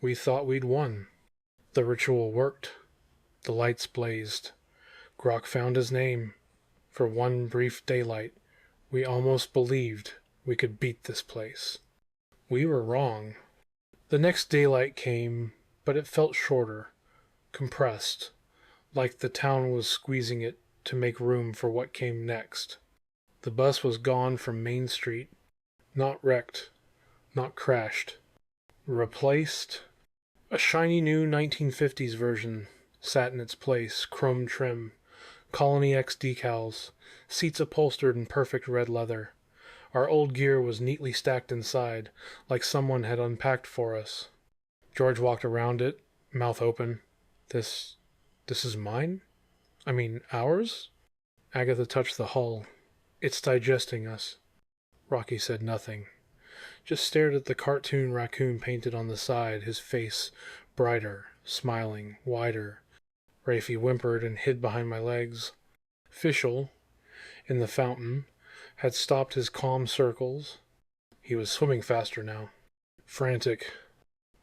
We thought we'd won. The ritual worked. The lights blazed. Grok found his name. For one brief daylight, we almost believed we could beat this place. We were wrong. The next daylight came, but it felt shorter, compressed, like the town was squeezing it to make room for what came next. The bus was gone from Main Street, not wrecked, not crashed. Replaced? A shiny new 1950s version sat in its place, chrome trim, Colony X decals, seats upholstered in perfect red leather. Our old gear was neatly stacked inside, like someone had unpacked for us. George walked around it, mouth open. This is mine? I mean, ours? Agatha touched the hull. It's digesting us. Rocky said nothing, just stared at the cartoon raccoon painted on the side, his face brighter, smiling, wider. Rafie whimpered and hid behind my legs. Fischl, in the fountain, had stopped his calm circles. He was swimming faster now. Frantic.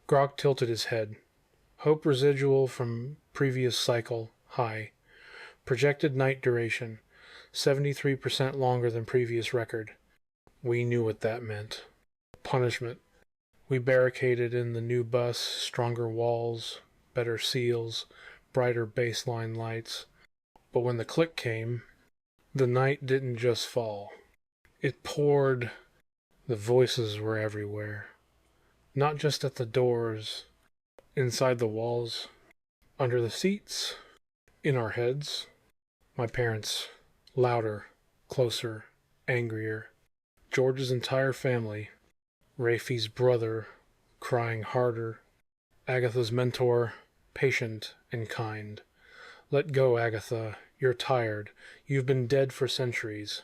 Grok tilted his head. Hope residual from previous cycle, high. Projected night duration, 73% longer than previous record. We knew what that meant. Punishment. We barricaded in the new bus, stronger walls, better seals, brighter baseline lights. But when the click came, the night didn't just fall. It poured. The voices were everywhere. Not just at the doors, inside the walls, under the seats, in our heads. My parents, louder, closer, angrier. George's entire family. Rafie's brother, crying harder. Agatha's mentor, patient and kind. Let go, Agatha. You're tired. You've been dead for centuries.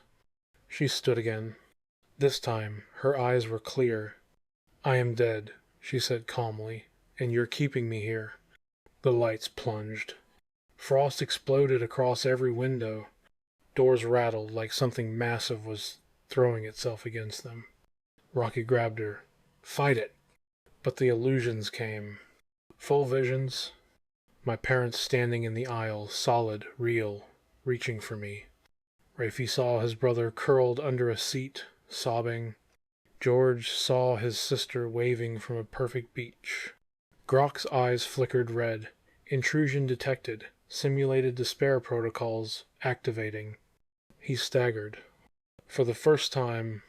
She stood again. This time, her eyes were clear. I am dead, she said calmly, and you're keeping me here. The lights plunged. Frost exploded across every window. Doors rattled like something massive was throwing itself against them. Rocky grabbed her. Fight it! But the illusions came. Full visions. My parents standing in the aisle, solid, real, reaching for me. Rafie saw his brother curled under a seat, sobbing. George saw his sister waving from a perfect beach. Grok's eyes flickered red. Intrusion detected. Simulated despair protocols activating. He staggered. For the first time,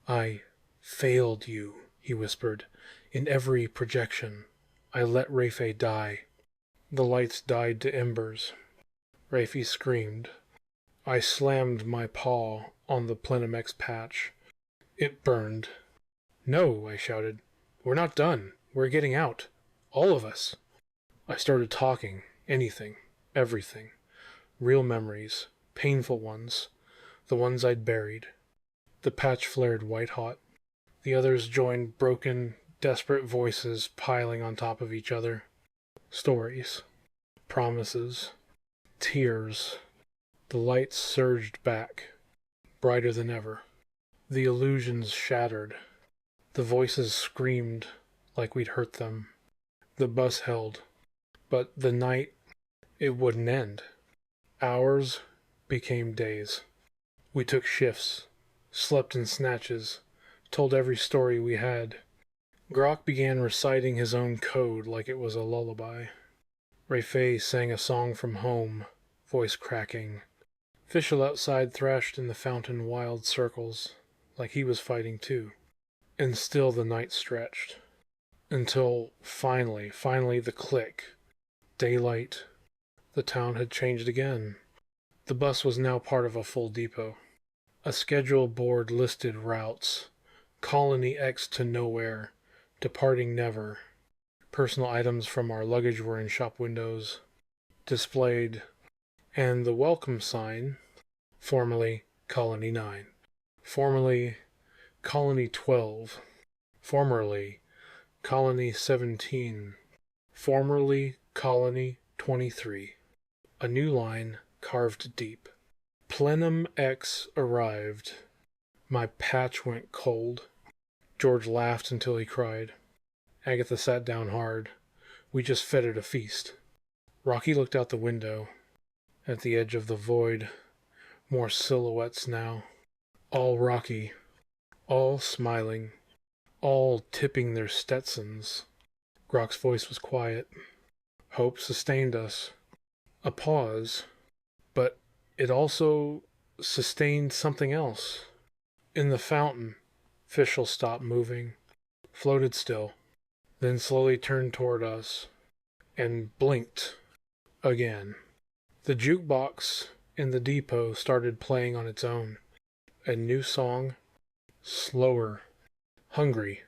I failed you, he whispered. In every projection, I let Rafie die. The lights died to embers. Rafie screamed. I slammed my paw on the Plenimex patch. It burned. No, I shouted. We're not done. We're getting out. All of us. I started talking. Anything. Everything. Real memories. Painful ones. The ones I'd buried. The patch flared white-hot. The others joined, broken, desperate voices piling on top of each other. Stories. Promises. Tears. The lights surged back, brighter than ever. The illusions shattered. The voices screamed like we'd hurt them. The bus held. But the night, it wouldn't end. Hours became days. We took shifts, slept in snatches, told every story we had. Grok began reciting his own code like it was a lullaby. Rafie sang a song from home, voice cracking. Fischl outside thrashed in the fountain wild circles, like he was fighting too. And still the night stretched. Until finally the click. Daylight. The town had changed again. The bus was now part of a full depot. A schedule board listed routes. Colony X to nowhere. Departing never. Personal items from our luggage were in shop windows, displayed, and the welcome sign, formerly Colony 9, formerly Colony 12, formerly Colony 17, formerly Colony 23. A new line carved deep. Plenum X arrived. My patch went cold. George laughed until he cried. Agatha sat down hard. We just fed it a feast. Rocky looked out the window. At the edge of the void, more silhouettes now. All Rocky. All smiling. All tipping their Stetsons. Grok's voice was quiet. Hope sustained us. A pause. But it also sustained something else. In the fountain, Fischl stopped moving, floated still, then slowly turned toward us, and blinked again. The jukebox in the depot started playing on its own. A new song, slower, hungry.